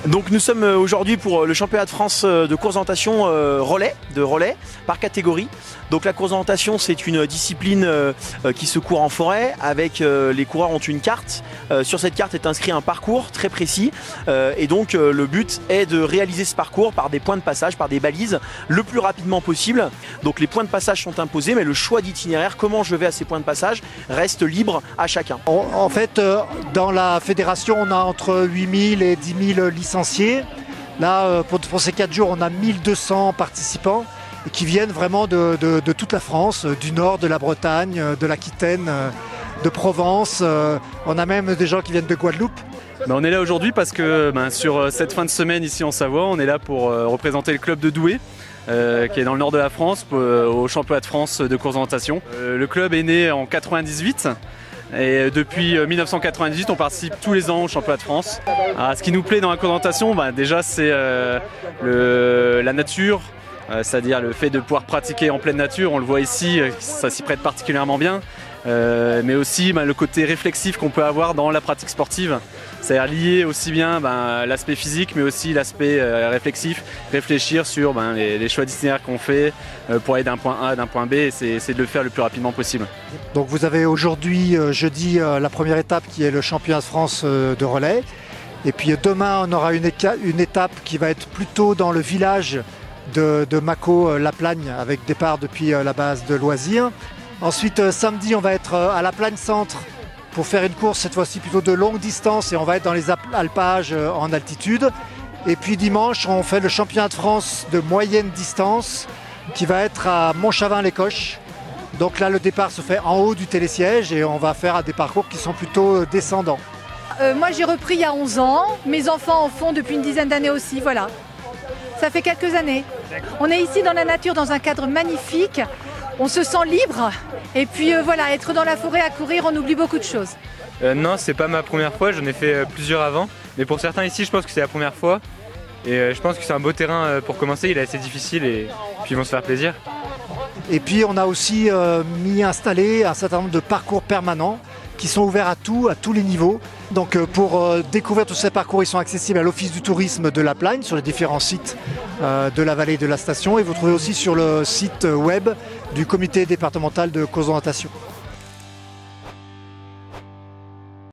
Donc nous sommes aujourd'hui pour le championnat de France de course d'orientation relais par catégorie. Donc la course d'orientation, c'est une discipline qui se court en forêt avec les coureurs ont une carte. Sur cette carte est inscrit un parcours très précis et donc le but est de réaliser ce parcours par des points de passage, par des balises le plus rapidement possible. Donc les points de passage sont imposés mais le choix d'itinéraire, comment je vais à ces points de passage, reste libre à chacun. En fait, dans la fédération, on a entre 8000 et 10 000 licenciés. Là, pour ces 4 jours, on a 1200 participants qui viennent vraiment de toute la France, du nord, de la Bretagne, de l'Aquitaine, de Provence. On a même des gens qui viennent de Guadeloupe. On est là aujourd'hui parce que sur cette fin de semaine ici en Savoie, on est là pour représenter le club de Douai, qui est dans le nord de la France, au championnat de France de course d'orientation. Le club est né en 98. Et depuis 1998, on participe tous les ans au championnat de France. Alors, ce qui nous plaît dans la course d'orientation, déjà c'est la nature, c'est-à-dire le fait de pouvoir pratiquer en pleine nature. On le voit ici, ça s'y prête particulièrement bien. Mais aussi le côté réflexif qu'on peut avoir dans la pratique sportive, c'est-à-dire lier aussi bien l'aspect physique mais aussi l'aspect réflexif, réfléchir sur les choix d'itinéraire qu'on fait pour aller d'un point A à d'un point B et c'est de le faire le plus rapidement possible. Donc vous avez aujourd'hui, jeudi, la première étape qui est le championnat de France de relais et puis demain on aura une étape qui va être plutôt dans le village de Mâcon-la-Plagne avec départ depuis la base de loisirs. Ensuite, samedi, on va être à la Plagne Centre pour faire une course, cette fois-ci plutôt de longue distance et on va être dans les alpages en altitude. Et puis dimanche, on fait le championnat de France de moyenne distance qui va être à Montchavin-les-Coches. Donc là, le départ se fait en haut du télésiège et on va faire des parcours qui sont plutôt descendants. Moi, j'ai repris il y a 11 ans. Mes enfants en font depuis une dizaine d'années aussi, voilà. Ça fait quelques années. On est ici dans la nature, dans un cadre magnifique. On se sent libre et puis voilà, être dans la forêt à courir, on oublie beaucoup de choses. Non, c'est pas ma première fois, j'en ai fait plusieurs avant. Mais pour certains ici, je pense que c'est la première fois. Et je pense que c'est un beau terrain pour commencer, il est assez difficile et puis ils vont se faire plaisir. Et puis on a aussi installé un certain nombre de parcours permanents qui sont ouverts à tous les niveaux. Donc pour découvrir tous ces parcours, ils sont accessibles à l'Office du tourisme de la Plagne sur les différents sites de la vallée de la station et vous trouvez aussi sur le site web du comité départemental de course d'orientation.